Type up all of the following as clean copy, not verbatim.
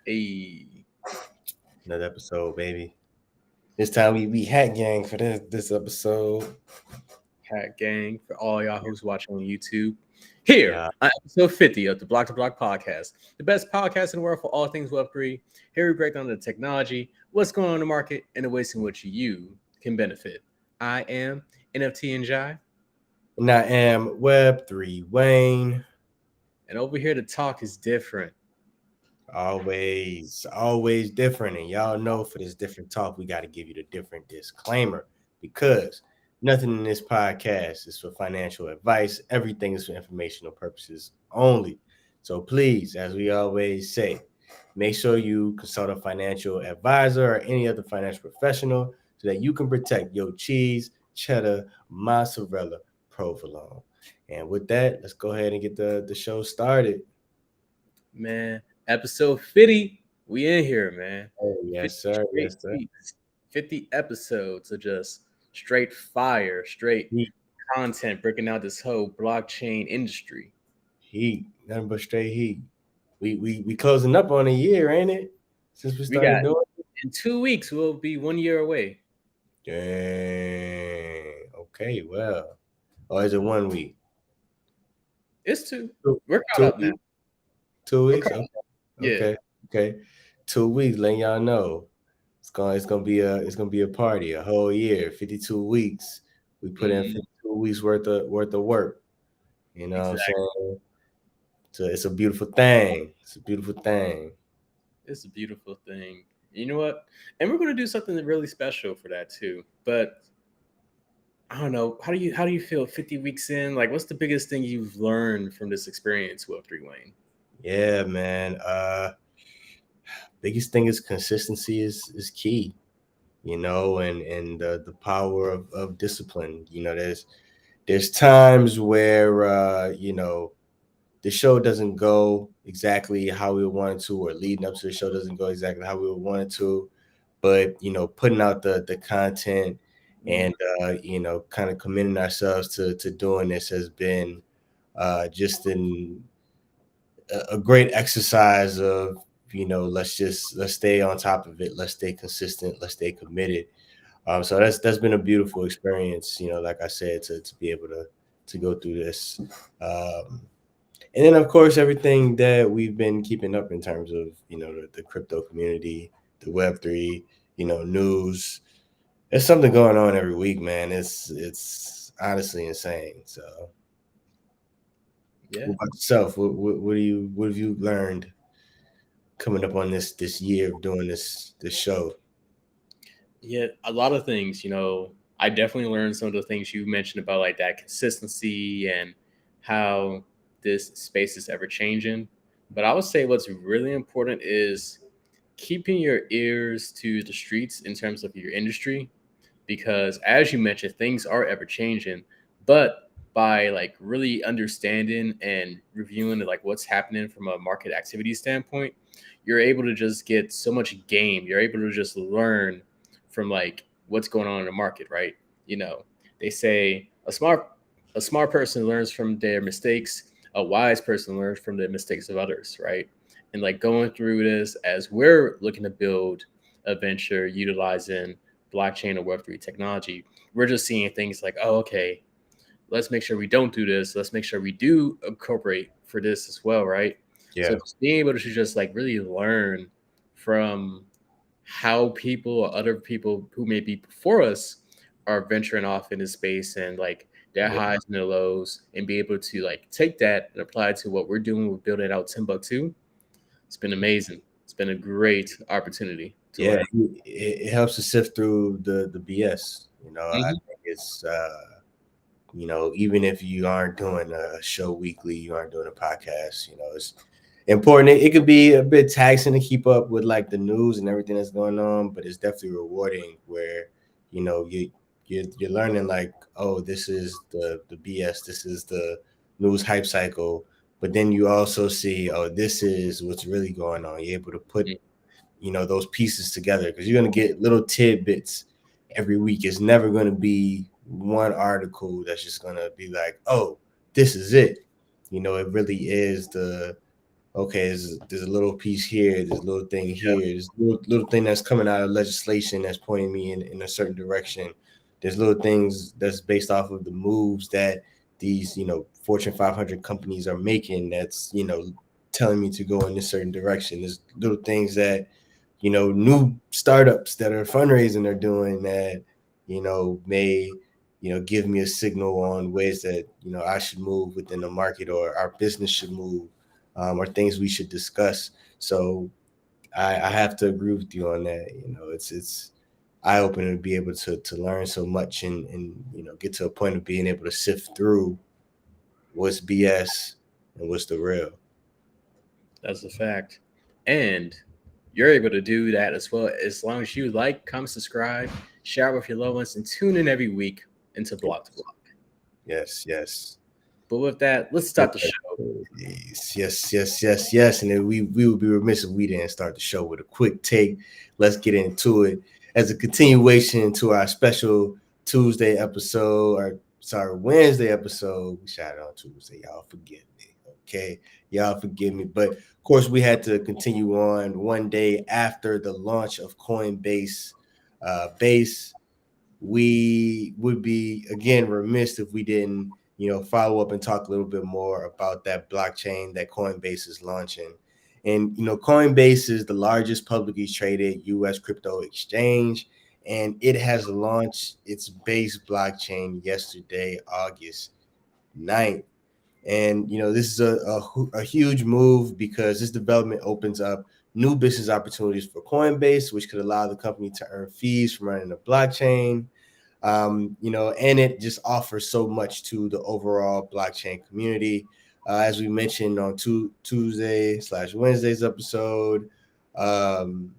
Hey, Another episode, baby. This time we hat gang for this episode. Hat Gang, for all y'all who's watching on YouTube. Here Yeah, on episode 50 of the Block to Block podcast, the best podcast in the world for all things Web3. Here we break down the technology, what's going on in the market, and the ways in which you can benefit. I am NFT and Jai, and I am Web3 Wayne. and over here the talk is different. Always different. And y'all know for this different talk, we got to give you the different disclaimer because nothing in this podcast is for financial advice. Everything is for informational purposes only. So please, as we always say, make sure you consult a financial advisor or any other financial professional so that you can protect your cheese, cheddar, mozzarella, provolone. And with that, let's go ahead and get the show started. Man, episode 50, we in here, man. Oh, 50 yes, sir. straight Yes, sir. weeks, 50 episodes of just straight fire, straight Heat, content breaking out this whole blockchain industry. heat, nothing but straight heat. We closing up on a year, ain't it? Since we We got started doing in 2 weeks, we'll be 1 year away. it. Dang. Okay, well. Or is it 1 week? It's two. Two, We're caught two up now. weeks. 2 weeks. We're caught Okay. up. Yeah, Okay. 2 weeks. Letting y'all know it's gonna be a party. A whole year, 52 weeks. We put in mm, 52 weeks worth of work. You know what I'm exactly. saying? So it's a beautiful thing. It's a beautiful thing. It's a beautiful thing. You know what? And we're gonna do something really special for that too. But I don't know. How do you feel 50 weeks in? Like, what's the biggest thing you've learned from this experience, Web3 Wayne? Yeah, man. Biggest thing is consistency is key, and the power of discipline. There's times where the show doesn't go exactly how we wanted to, or leading up to the show doesn't go exactly how we wanted to. But putting out the content Mm, and kind of committing ourselves to doing this has been just a great exercise of let's stay on top of it, let's stay consistent, let's stay committed. So that's been a beautiful experience, like I said, to be able to go through this. And then of course everything that we've been keeping up in terms of the crypto community, the Web3, news. There's something going on every week, man. It's honestly insane. So yeah. what about yourself? What have you learned coming up on this year of doing this show? Yeah, a lot of things, I definitely learned some of the things you mentioned about like that consistency and how this space is ever changing. But I would say what's really important is keeping your ears to the streets in terms of your industry, because as you mentioned, things are ever changing. But by like really understanding and reviewing like what's happening from a market activity standpoint, you're able to just get so much game. You're able to just learn from like what's going on in the market, right? You know, they say a smart person learns from their mistakes, a wise person learns from the mistakes of others, right? And like going through this as we're looking to build a venture utilizing blockchain or Web3 technology, we're just seeing things like, oh, okay, let's make sure we don't do this. Let's make sure we do incorporate for this as well, right? So Yeah, just being able to just like really learn from how people or other people who may be before us are venturing off into space and like their yeah, highs and their lows, and be able to like take that and apply it to what we're doing with building out Timbuktu. It's been amazing. It's been a great opportunity to yeah. learn. It helps to sift through the BS. I Hmm. think it's even if you aren't doing a show weekly, you aren't doing a podcast. It's important. It could be a bit taxing to keep up with like the news and everything that's going on, but it's definitely rewarding where you're learning like, oh, this is the BS, this is the news hype cycle, but then you also see, oh, this is what's really going on. You're able to put those pieces together because you're going to get little tidbits every week. It's never going to be one article that's just going to be like, oh, this is it. It really is okay, there's a little piece here, there's a little thing here, there's a little thing that's coming out of legislation that's pointing me in a certain direction. There's little things that's based off of the moves that these, Fortune 500 companies are making that's, telling me to go in this certain direction. There's little things that, new startups that are fundraising are doing that, may, give me a signal on ways that, I should move within the market or our business should move, or things we should discuss. So I have to agree with you on that. It's eye opening to be able to learn so much and get to a point of being able to sift through what's BS and what's the real. That's a fact. And you're able to do that as well as long as you like, comment, subscribe, share with your loved ones, and tune in every week into Block to Block. Yes, yes. But with that, let's start the show. Yes, yes, yes, yes, yes. And then we would be remiss if we didn't start the show with a quick take. Let's get into it as a continuation to our special Tuesday episode, or sorry, Wednesday episode. We shot it on Tuesday. Y'all forgive me. Okay. Y'all forgive me. But of course, we had to continue on one day after the launch of Coinbase base. We would be again remiss if we didn't follow up and talk a little bit more about that blockchain that Coinbase is launching. And Coinbase is the largest publicly traded US crypto exchange, and it has launched its base blockchain yesterday, August 9th. And this is a huge move because this development opens up new business opportunities for Coinbase, which could allow the company to earn fees from running the blockchain. And it just offers so much to the overall blockchain community. As we mentioned on Tuesday/Wednesday's episode, the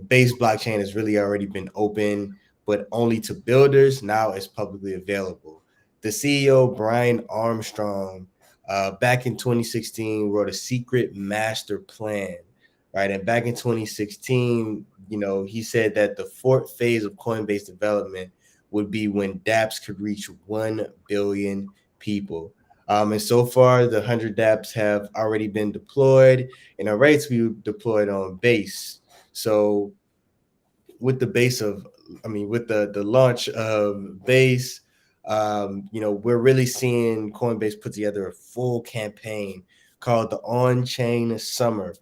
base blockchain has really already been open, but only to builders. Now it's publicly available. The CEO, Brian Armstrong, back in 2016, wrote a secret master plan, right? And back in 2016, he said that the fourth phase of Coinbase development would be when dApps could reach 1 billion people. And so far, the 100 dApps have already been deployed and are ready to be deployed on base. So with the base of, with the launch of base, we're really seeing Coinbase put together a full campaign called the On-Chain Summer,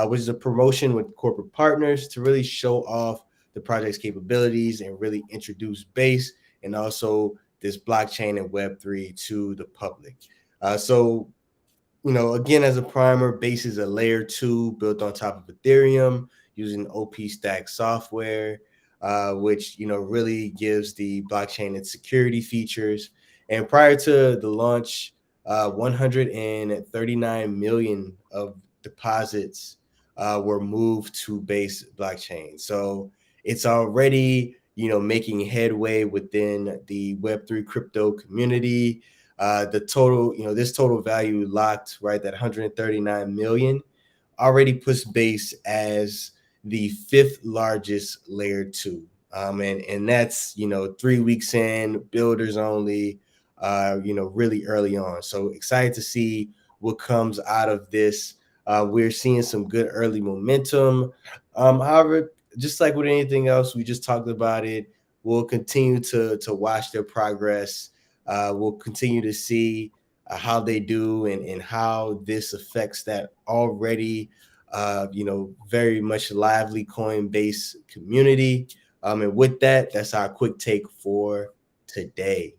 which is a promotion with corporate partners to really show off the project's capabilities and really introduce base and also this blockchain and Web3 to the public. So again, as a primer, Base is a layer 2 built on top of Ethereum using OP Stack software, which really gives the blockchain its security features. And prior to the launch, 139 million of deposits were moved to Base blockchain. So it's already making headway within the Web3 crypto community. The total, this total value locked right at 139 million already puts Base as the fifth largest layer 2. And that's 3 weeks in, builders only, really early on. So excited to see what comes out of this. We're seeing some good early momentum. However, just like with anything else, we just talked about it. We'll continue to watch their progress. We'll continue to see how they do and how this affects that already, very much lively Coinbase community. And with that, that's our quick take for today.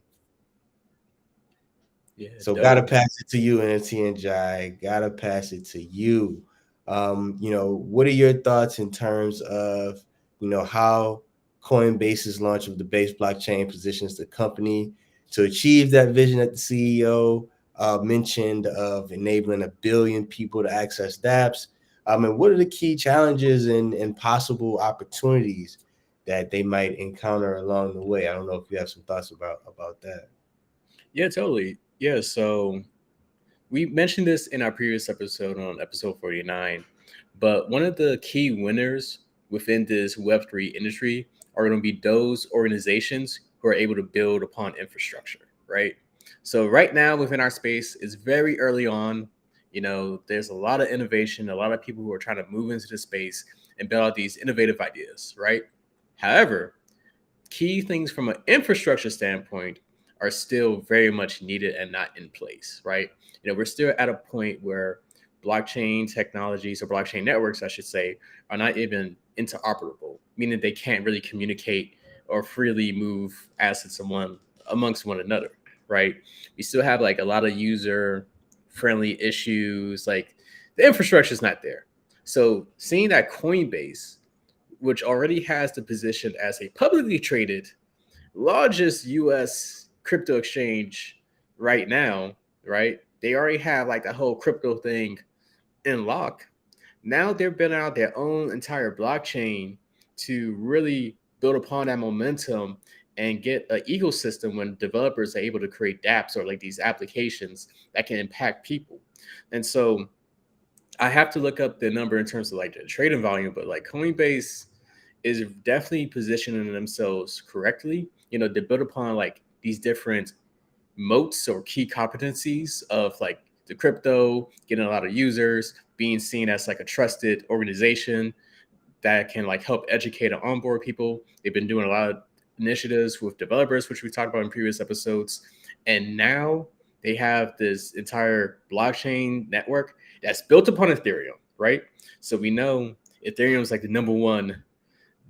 Yeah, So gotta dope. pass it to you, NFT and Jai. Gotta pass it to you. What are your thoughts in terms of how Coinbase's launch of the base blockchain positions the company to achieve that vision that the CEO mentioned of enabling 1 billion people to access dApps? And what are the key challenges and possible opportunities that they might encounter along the way? I don't know if you have some thoughts about that. Yeah, totally. Yeah, so we mentioned this in our previous episode on episode 49, but one of the key winners within this Web3 industry are going to be those organizations who are able to build upon infrastructure, right? So right now within our space, it's very early on. There's a lot of innovation, a lot of people who are trying to move into the space and build out these innovative ideas, right? However, key things from an infrastructure standpoint are still very much needed and not in place, right? We're still at a point where blockchain technologies or blockchain networks, I should say, are not even interoperable, meaning they can't really communicate or freely move assets amongst one another, right? We still have like a lot of user friendly issues, like the infrastructure is not there. So seeing that Coinbase, which already has the position as a publicly traded largest US crypto exchange right now, right? They already have like the whole crypto thing in lock. Now they're building out their own entire blockchain to really build upon that momentum and get an ecosystem when developers are able to create dApps or like these applications that can impact people. And so I have to look up the number in terms of like the trading volume, but like Coinbase is definitely positioning themselves correctly. They build upon like these different moats or key competencies of like the crypto, getting a lot of users, being seen as like a trusted organization that can like help educate and onboard people. They've been doing a lot of initiatives with developers, which we talked about in previous episodes. And now they have this entire blockchain network that's built upon Ethereum, right? So we know Ethereum is like the number one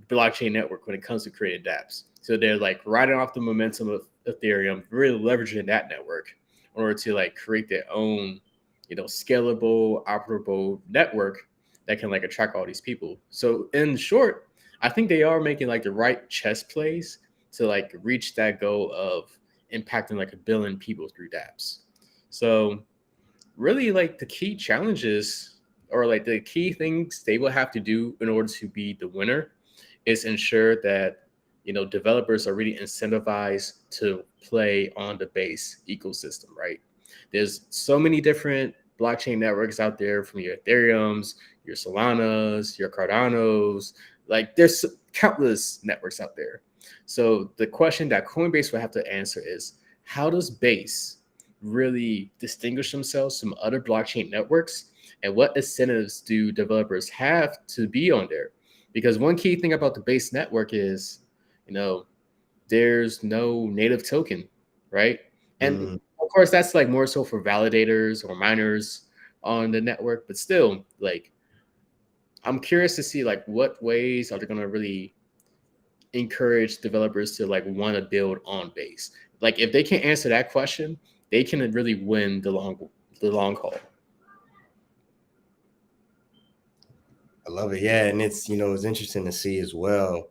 blockchain network when it comes to creating dApps. So they're like riding off the momentum of Ethereum, really leveraging that network in order to like create their own, scalable, operable network that can like attract all these people. So in short, I think they are making like the right chess plays to like reach that goal of impacting like 1 billion people through dApps. So really like the key challenges or like the key things they will have to do in order to be the winner is ensure that developers are really incentivized to play on the base ecosystem, right? There's so many different blockchain networks out there, from your Ethereums, your Solanas, your Cardanos. Like there's countless networks out there. So the question that Coinbase will have to answer is, how does base really distinguish themselves from other blockchain networks, and what incentives do developers have to be on there? Because one key thing about the base network is, you know, there's no native token, right? And Mm. of course, that's like more so for validators or miners on the network, but still, like, I'm curious to see like what ways are they going to really encourage developers to like want to build on base. Like, if they can answer that question, they can really win the long haul. I love it. Yeah, and it's interesting to see as well.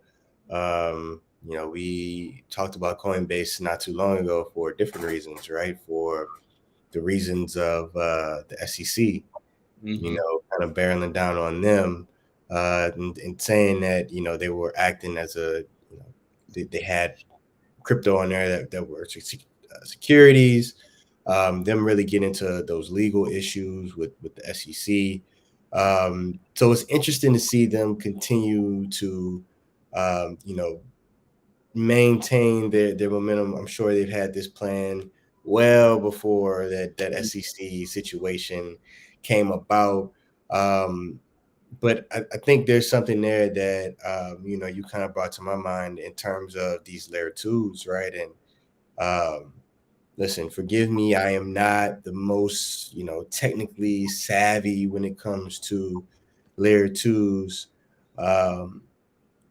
We talked about Coinbase not too long ago for different reasons, right? For the reasons of the SEC, Hmm. kind of barreling down on them, and saying that they were acting as they had crypto on there that were securities. Them really get into those legal issues with the SEC. So it's interesting to see them continue to, um, you know, maintain their momentum. I'm sure they've had this plan well before that SEC situation came about. Um, but I think there's something there that you kind of brought to my mind in terms of these layer twos, right? And um, listen, forgive me, I am not the most technically savvy when it comes to layer twos. Um,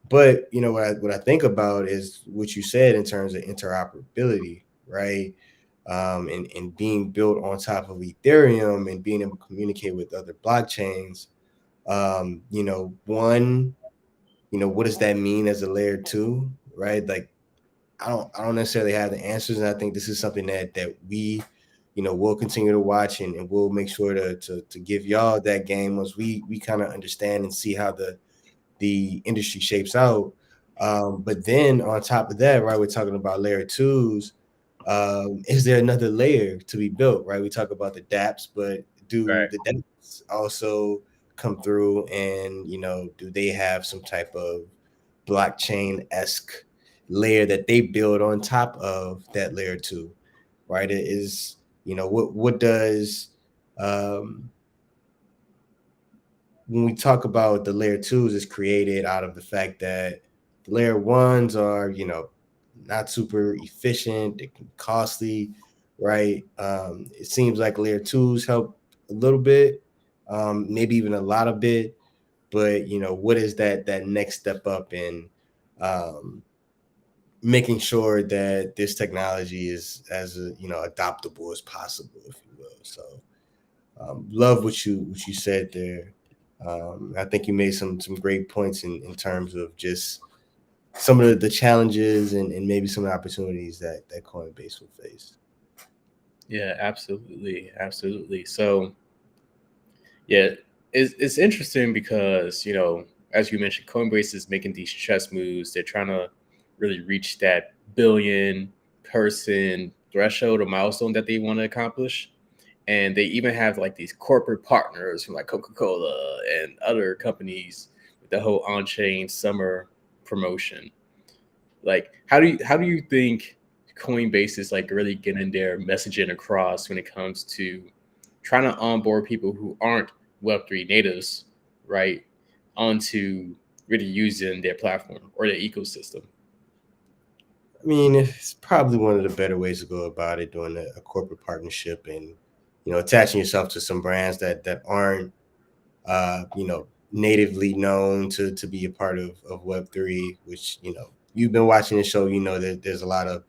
but what I think about is what you said in terms of interoperability, right? And being built on top of Ethereum and being able to communicate with other blockchains. One, what does that mean as a layer two, right? Like I don't necessarily have the answers, and I think this is something that we, will continue to watch, and we'll make sure to give y'all that game once we kind of understand and see how the industry shapes out. But then on top of that, right, we're talking about layer twos. Is there another layer to be built, right? We talk about the dApps, but do Right. the dApps also come through, and do they have some type of blockchain-esque layer that they build on top of that layer two, right? It is, what does, um, when we talk about the layer twos, is created out of the fact that the layer ones are, not super efficient, they can be costly, right? It seems like layer twos help a little bit, maybe even a lot of bit, but what is that next step up in, um, making sure that this technology is as adoptable as possible, if you will. So love what you said there. I think you made some great points in terms of just some of the challenges and maybe some of the opportunities that Coinbase will face. Yeah, absolutely, absolutely. So yeah, it's interesting because as you mentioned, Coinbase is making these chess moves. They're trying to really reach that billion person threshold or milestone that they want to accomplish. And they even have like these corporate partners from like Coca-Cola and other companies with the whole on-chain summer promotion. Like, how do you think Coinbase is like really getting their messaging across when it comes to trying to onboard people who aren't Web3 natives, right, onto really using their platform or their ecosystem? I mean, it's probably one of the better ways to go about it, doing a corporate partnership and attaching yourself to some brands that aren't natively known to be a part of Web3, which you've been watching the show. That there's a lot of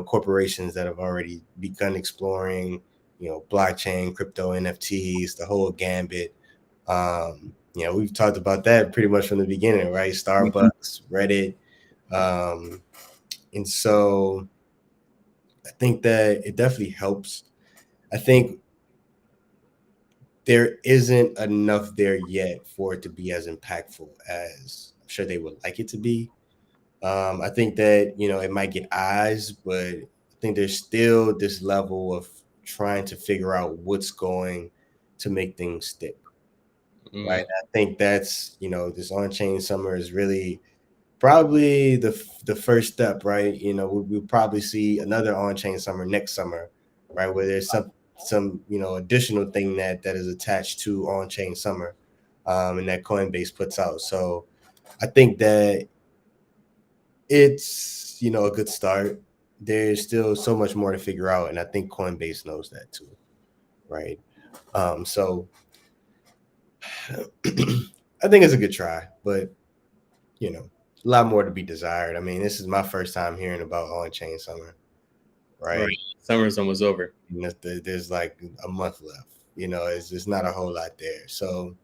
corporations that have already begun exploring blockchain, crypto, NFTs, the whole gambit. We've talked about that pretty much from the beginning, right? Starbucks, Reddit, um, and so I think that it definitely helps. I think there isn't enough there yet for it to be as impactful as I'm sure they would like it to be. I think that it might get eyes, but I think there's still this level of trying to figure out what's going to make things stick. Right. Mm, I think that's this on-chain summer is really probably the first step, right? We'll probably see another on-chain summer next summer, right? Where there's some additional thing that is attached to on-chain summer, and that Coinbase puts out. So I think that it's a good start. There's still so much more to figure out, and I think Coinbase knows that too, right? So I think it's a good try, but a lot more to be desired. I mean, this is my first time hearing about on-chain summer, right. right? Summer's almost over. And there's like a month left. It's just not a whole lot there. So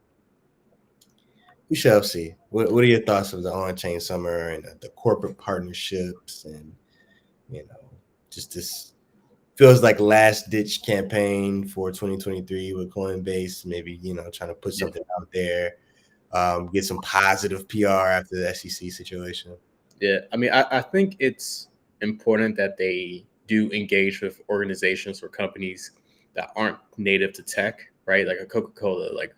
we shall see. What are your thoughts of the on-chain summer and the corporate partnerships and you know just this feels like last ditch campaign for 2023 with Coinbase, maybe trying to put Yeah. something out there, get some positive PR after the SEC situation. Yeah, I mean, I think it's important that they do engage with organizations or companies that aren't native to tech, right? Like a Coca-Cola. Like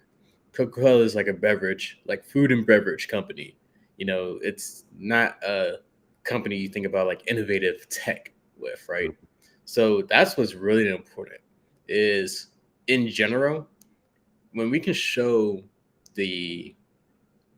Coca-Cola is like a beverage, like food and beverage company. It's not a company you think about like innovative tech with, right? So that's what's really important is in general, when we can show the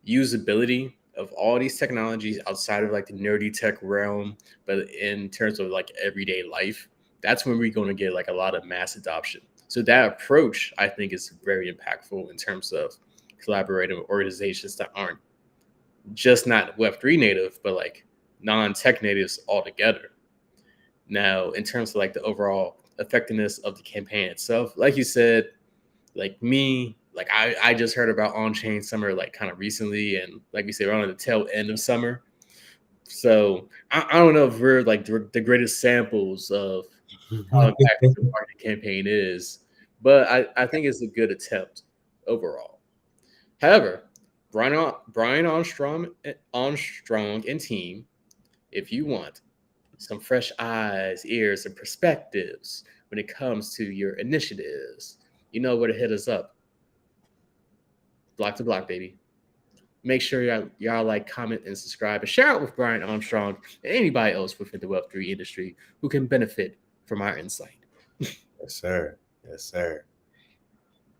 usability of all these technologies outside of like the nerdy tech realm, but in terms of like everyday life, that's when we're going to get like a lot of mass adoption. So that approach, I think, is very impactful in terms of collaborating with organizations that aren't just not Web3 native, but like non-tech natives altogether. Now, in terms of like the overall effectiveness of the campaign itself, like you said, like me, like I just heard about on chain summer like kind of recently, and like we say, we're on the tail end of summer. So I don't know if we're like the greatest samples of how impactful the marketing campaign is, but I think it's a good attempt overall. However, Brian Armstrong and team, if you want some fresh eyes, ears, and perspectives when it comes to your initiatives, you know where to hit us up. Block to block, baby. Make sure y'all like, comment, and subscribe, and share it with Brian Armstrong and anybody else within the Web3 industry who can benefit from our insight. Yes, sir. Yes, sir.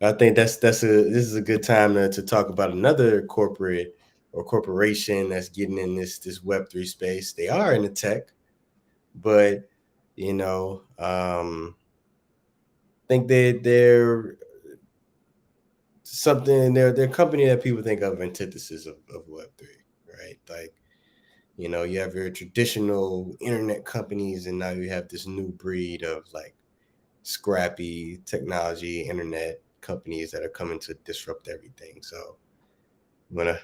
I think this is a good time to talk about another corporate or corporation that's getting in this Web3 space. They are in the tech, but I think they're something. They're a company that people think of antithesis of Web3, right? Like you have your traditional internet companies, and now you have this new breed of like scrappy technology internet companies that are coming to disrupt everything. So you wanna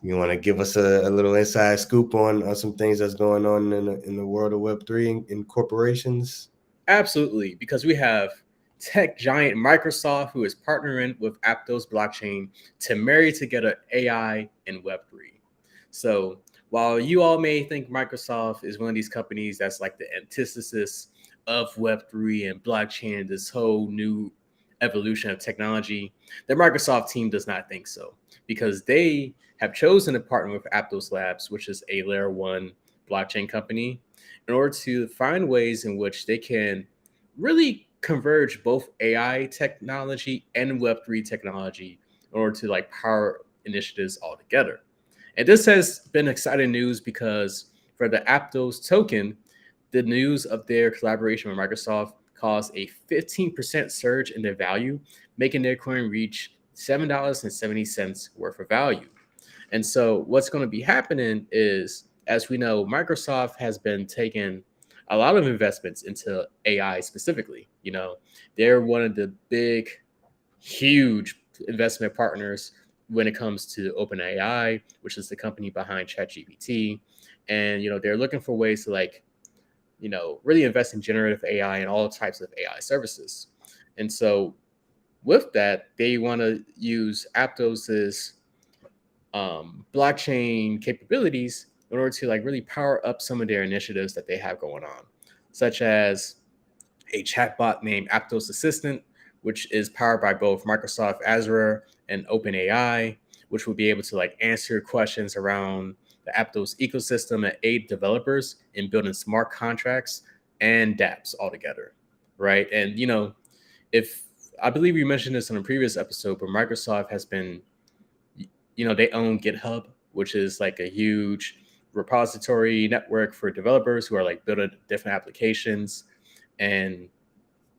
you wanna give us a little inside scoop on some things that's going on in the world of Web3 in corporations? Absolutely, because we have tech giant Microsoft who is partnering with Aptos blockchain to marry together AI and Web3. So while you all may think Microsoft is one of these companies that's like the antithesis of Web3 and blockchain, this whole new evolution of technology, the Microsoft team does not think so because they have chosen to partner with Aptos Labs, which is a layer one blockchain company, in order to find ways in which they can really converge both AI technology and Web3 technology in order to like power initiatives all together. And this has been exciting news because for the Aptos token, the news of their collaboration with Microsoft caused a 15% surge in their value, making their coin reach $7.70 worth of value. And so what's going to be happening is, as we know, Microsoft has been taking a lot of investments into AI specifically. They're one of the big, huge investment partners when it comes to OpenAI, which is the company behind ChatGPT. And, they're looking for ways to really invest in generative AI and all types of AI services. And so with that, they want to use Aptos's blockchain capabilities in order to like really power up some of their initiatives that they have going on, such as a chatbot named Aptos Assistant, which is powered by both Microsoft Azure and OpenAI, which will be able to like answer questions around the Aptos ecosystem and aid developers in building smart contracts and dApps altogether, right? And if I believe you mentioned this in a previous episode, but Microsoft has been they own GitHub, which is like a huge repository network for developers who are like building different applications, and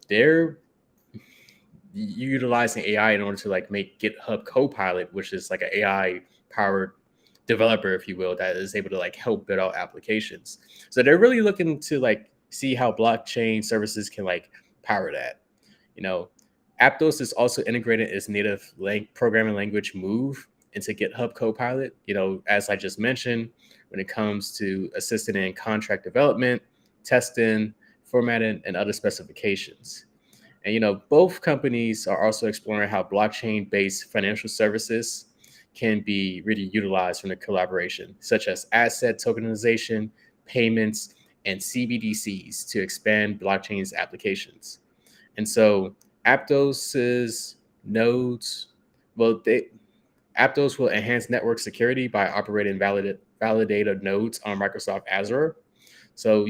they're utilizing AI in order to like make GitHub Copilot, which is like an AI powered developer, if you will, that is able to like help build out applications. So they're really looking to like see how blockchain services can like power that. You know, Aptos is also integrated its native programming language Move into GitHub Copilot. As I just mentioned, when it comes to assisting in contract development, testing, formatting, and other specifications. And both companies are also exploring how blockchain-based financial services can be really utilized from the collaboration, such as asset tokenization, payments, and CBDCs to expand blockchain's applications. And so Aptos's nodes, well, Aptos will enhance network security by operating validated nodes on Microsoft Azure. So,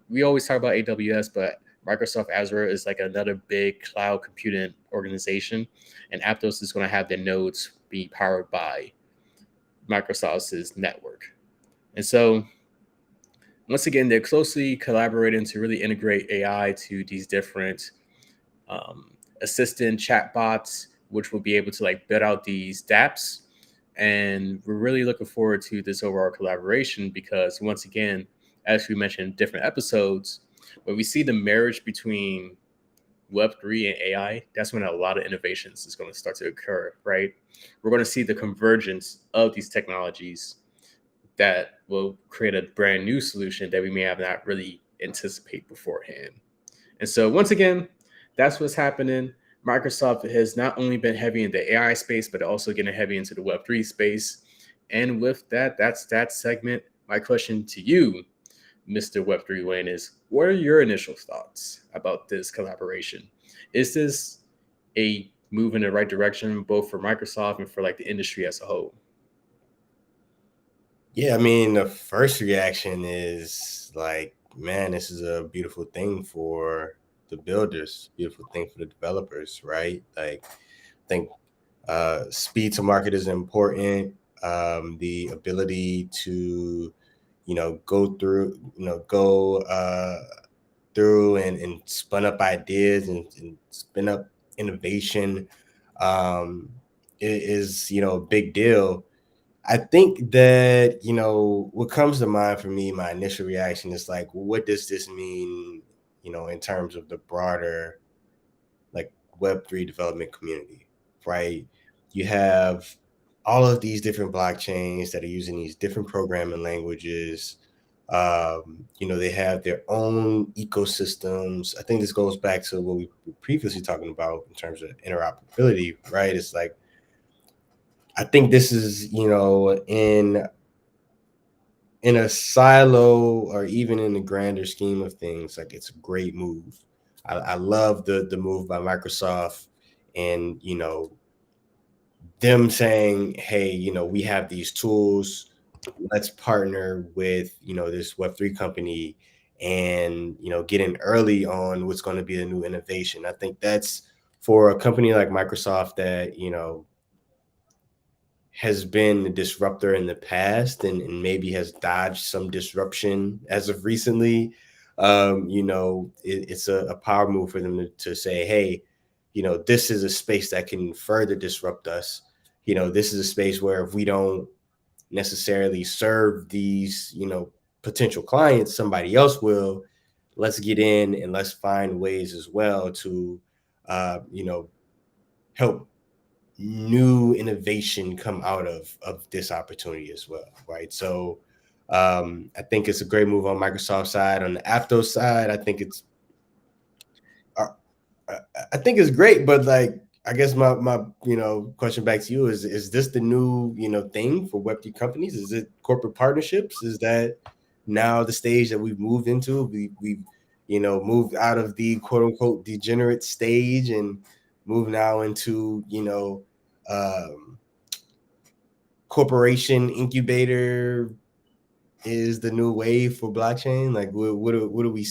we always talk about AWS, but Microsoft Azure is like another big cloud computing organization, and Aptos is going to have their nodes be powered by Microsoft's network. And so, once again, they're closely collaborating to really integrate AI to these different assistant chatbots, which will be able to like build out these dApps. And we're really looking forward to this overall collaboration because, once again, as we mentioned in different episodes, when we see the marriage between Web3 and AI, that's when a lot of innovations is going to start to occur, right? We're going to see the convergence of these technologies that will create a brand new solution that we may have not really anticipate beforehand. And so, once again, that's what's happening. Microsoft has not only been heavy in the AI space, but also getting heavy into the Web3 space. And with that, that's that segment. My question to you, Mr. Web3 Wayne, is what are your initial thoughts about this collaboration? Is this a move in the right direction, both for Microsoft and for like the industry as a whole? Yeah, I mean, the first reaction is like, man, this is a beautiful thing for the builders, beautiful thing for the developers, right? Like, I think speed to market is important. The ability to, go through, go through and spun up ideas and spin up innovation, um, is, a big deal. I think that, what comes to mind for me, my initial reaction is like, what does this mean, in terms of the broader, like, Web3 development community, right? You have all of these different blockchains that are using these different programming languages. They have their own ecosystems. I think this goes back to what we were previously talking about in terms of interoperability, right? It's like, I think this is, in a silo or even in the grander scheme of things, like, it's a great move. I love the move by Microsoft, and them saying, hey, we have these tools, let's partner with this Web3 company, and get in early on what's going to be the new innovation. I think that's, for a company like Microsoft that has been a disruptor in the past, and maybe has dodged some disruption as of recently. It's a power move for them to say, hey, this is a space that can further disrupt us. This is a space where if we don't necessarily serve these, potential clients, somebody else will. Let's get in and let's find ways as well to, help new innovation come out of this opportunity as well, right? So I think it's a great move on Microsoft's side. On the Aptos side, uh, I think it's great, but, like, I guess my question back to you is this the new thing for Web3 companies? Is it corporate partnerships? Is that now the stage that we've moved into? We've moved out of the quote unquote degenerate stage and move now into um, corporation incubator is the new wave for blockchain. Like, what are we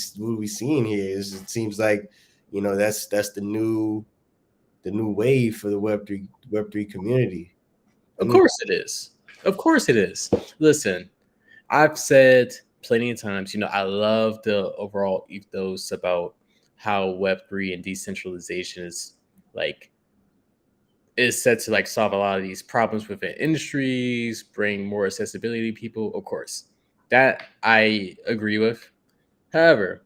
seeing here? It seems like that's the new wave for the Web3 community. Of course it is. Of course it is. Listen, I've said plenty of times, I love the overall ethos about how Web3 and decentralization like is set to like solve a lot of these problems within industries, bring more accessibility to people. Of course, that I agree with. However,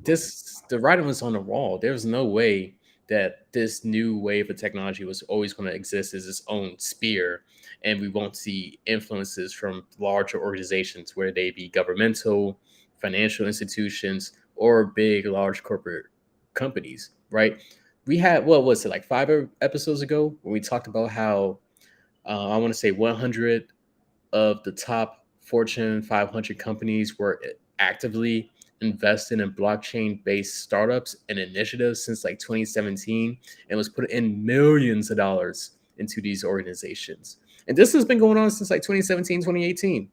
the writing was on the wall. There was no way that this new wave of technology was always going to exist as its own sphere, and we won't see influences from larger organizations, where they be governmental, financial institutions, or big, large corporate companies. Right? We had, what was it, like 5 episodes ago, when we talked about how I want to say 100 of the top Fortune 500 companies were actively investing in blockchain based startups and initiatives since like 2017, and was put in millions of dollars into these organizations. And this has been going on since like 2017, 2018.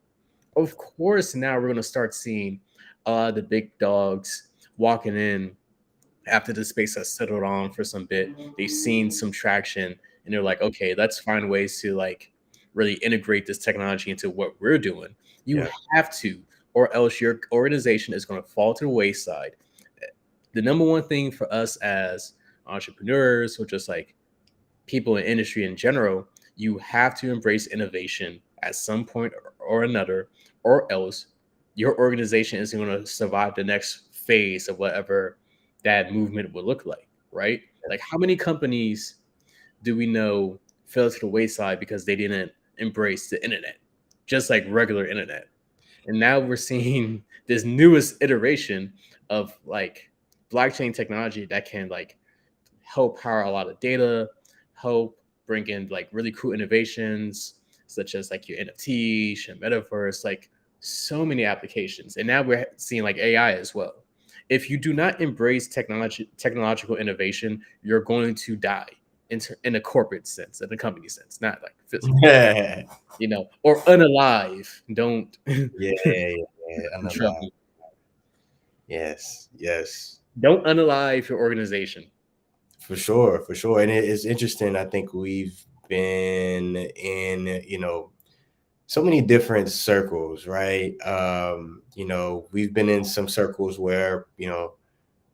Of course, now we're going to start seeing the big dogs walking in after the space has settled on for some bit. They've seen some traction, and they're like, okay, let's find ways to like really integrate this technology into what we're doing. You Yeah. have to, or else your organization is going to fall to the wayside. The number one thing for us as entrepreneurs, or just like people in industry in general, you have to embrace innovation at some point or another, or else your organization isn't going to survive the next phase of whatever that movement would look like, right? Like, how many companies do we know fell to the wayside because they didn't embrace the internet, just like regular internet? And now we're seeing this newest iteration of like blockchain technology that can like help power a lot of data, help bring in like really cool innovations such as like your NFTs, your metaverse, like so many applications. And now we're seeing like AI as well. If you do not embrace technological innovation, you're going to die in a corporate sense, in a company sense, not like physical, Yeah. or unalive. Don't Yeah. Unalive. trouble. Yes, yes, Don't unalive your organization. for sure, for sure. And it is interesting. I think we've been in, so many different circles, right? We've been in some circles where,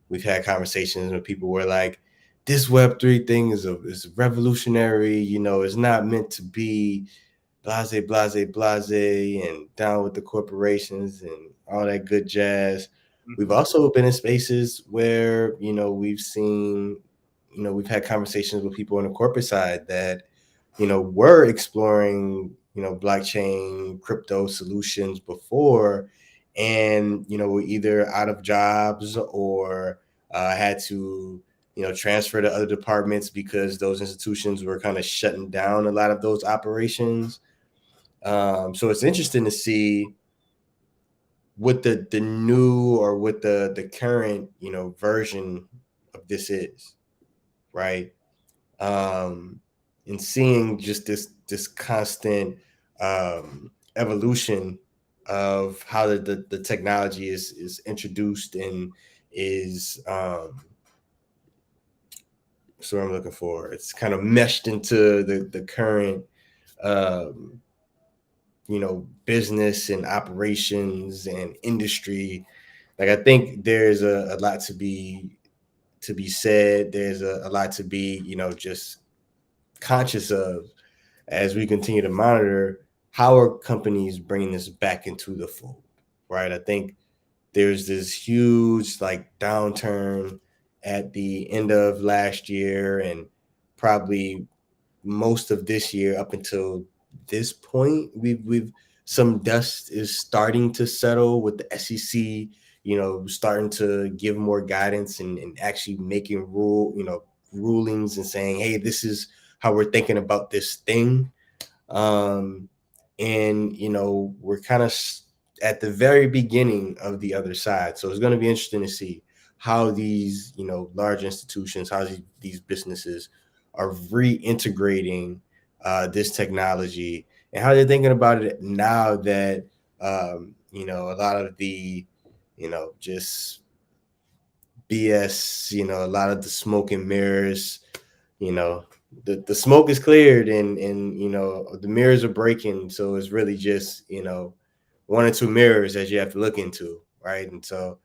we've had conversations with people where like this Web3 thing is revolutionary, it's not meant to be blase, blase, blase, and down with the corporations and all that good jazz. We've Mhm. also been in spaces where, we've seen, we've had conversations with people on the corporate side that, were exploring, blockchain, crypto solutions before, and, were either out of jobs or had to, transfer to other departments because those institutions were kind of shutting down a lot of those operations. So it's interesting to see what the new or what the current version of this is, right? Um, and seeing just this constant evolution of how the technology is introduced and is so I'm looking for. It's kind of meshed into the current um, business and operations and industry. Like I think there's a lot to be said. There's a lot to be, just conscious of as we continue to monitor how are companies bringing this back into the fold, right? I think there's this huge like downturn at the end of last year and probably most of this year up until this point. We've some dust is starting to settle with the SEC, starting to give more guidance and actually making rulings and saying, hey, this is how we're thinking about this thing. um, and we're kind of at the very beginning of the other side, so it's going to be interesting to see how these large institutions, how these businesses are reintegrating this technology and how they're thinking about it now that a lot of the just BS, a lot of the smoke and mirrors, you know the smoke is cleared and the mirrors are breaking, so it's really just one or two mirrors that you have to look into, right? And so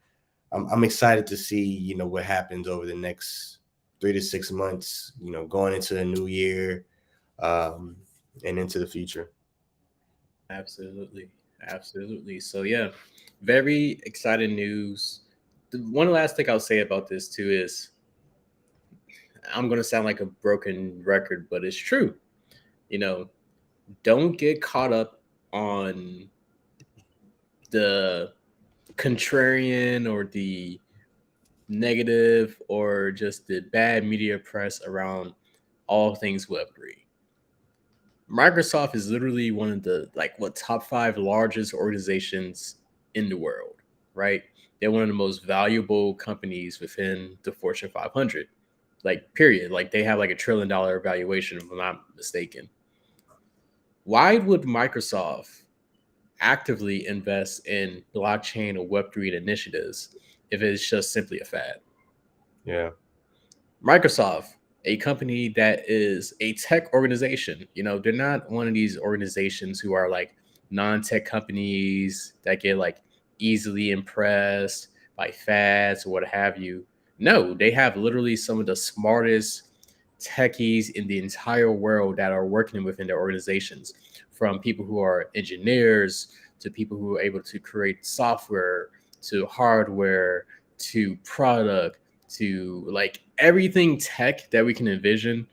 I'm excited to see what happens over the next 3 to 6 months, going into the new year, um and into the future. Absolutely. Absolutely. So yeah, very exciting news. The one last thing I'll say about this too is I'm gonna sound like a broken record, but it's true. You know, don't get caught up on the contrarian or the negative or just the bad media press around all things Web3. Microsoft is literally one of the like what top five largest organizations in the world, right? They're one of the most valuable companies within the Fortune 500. Like period. Like they have like $1 trillion valuation, if I'm not mistaken. Why would Microsoft actively invest in blockchain or Web3 initiatives if it's just simply a fad? Yeah. Microsoft, a company that is a tech organization, they're not one of these organizations who are like non-tech companies that get like easily impressed by fads or what have you. No, they have literally some of the smartest techies in the entire world that are working within their organizations, from people who are engineers to people who are able to create software to hardware to product to like everything tech that we can envision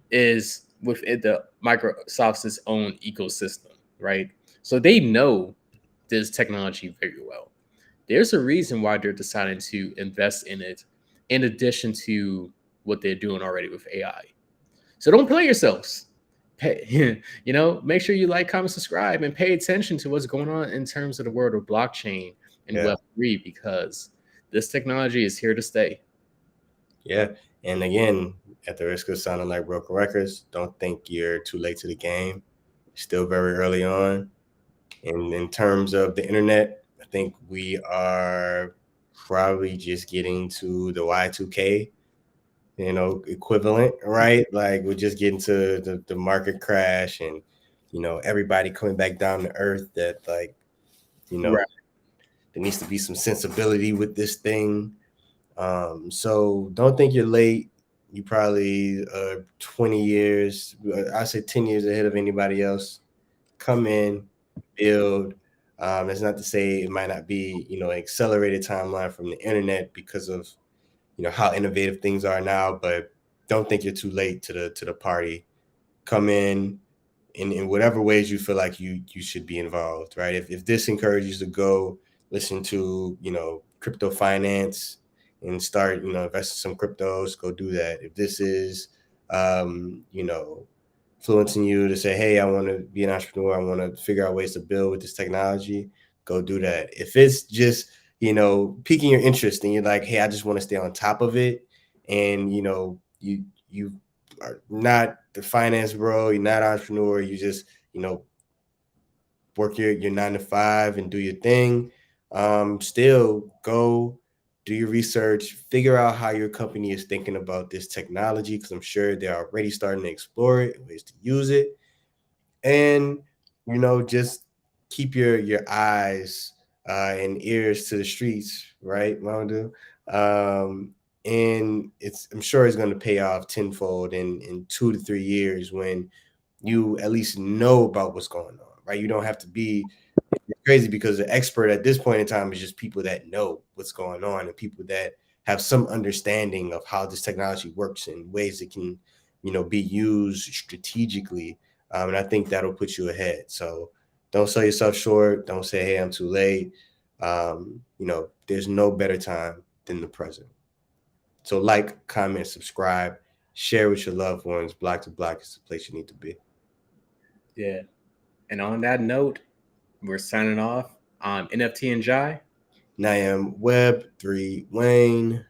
is within the Microsoft's own ecosystem, right? So they know this technology very well. There's a reason why they're deciding to invest in it, in addition to what they're doing already with AI. So don't play yourselves. Pay, make sure you like, comment, subscribe, and pay attention to what's going on in terms of the world of blockchain and Yeah. Web3 because this technology is here to stay. Yeah. And again, at the risk of sounding like broken records, don't think you're too late to the game. Still very early on. And in terms of the internet, I think we are probably just getting to the Y2K, equivalent, right? Like we're just getting to the market crash and, everybody coming back down to earth that like, you know, Right. there needs to be some sensibility with this thing. So don't think you're late. You probably 20 years, I say 10 years ahead of anybody else. Come in, build. That's not to say it might not be, an accelerated timeline from the internet because of, how innovative things are now, but don't think you're too late to the party. Come in whatever ways you feel like you should be involved, right? If this encourages you to go listen to, crypto finance and start, investing some cryptos, go do that. If this is influencing you to say, hey, I want to be an entrepreneur, I want to figure out ways to build with this technology, go do that. If it's just, piquing your interest and you're like, hey, I just want to stay on top of it, and you are not the finance bro, you're not an entrepreneur, you just, work your 9 to 5 and do your thing. Still go do your research, figure out how your company is thinking about this technology, because I'm sure they're already starting to explore it, ways to use it. And just keep your eyes and ears to the streets, right, Moundu? Um, and I'm sure it's going to pay off tenfold in 2 to 3 years when you at least know about what's going on, right? You don't have to be crazy, because the expert at this point in time is just people that know what's going on and people that have some understanding of how this technology works and ways it can, be used strategically. And I think that'll put you ahead. So don't sell yourself short. Don't say, hey, I'm too late. There's no better time than the present. So like, comment, subscribe, share with your loved ones. Block to Block is the place you need to be. Yeah. And on that note, we're signing off. I'm NFT and Jai. And I am Web3 Wayne.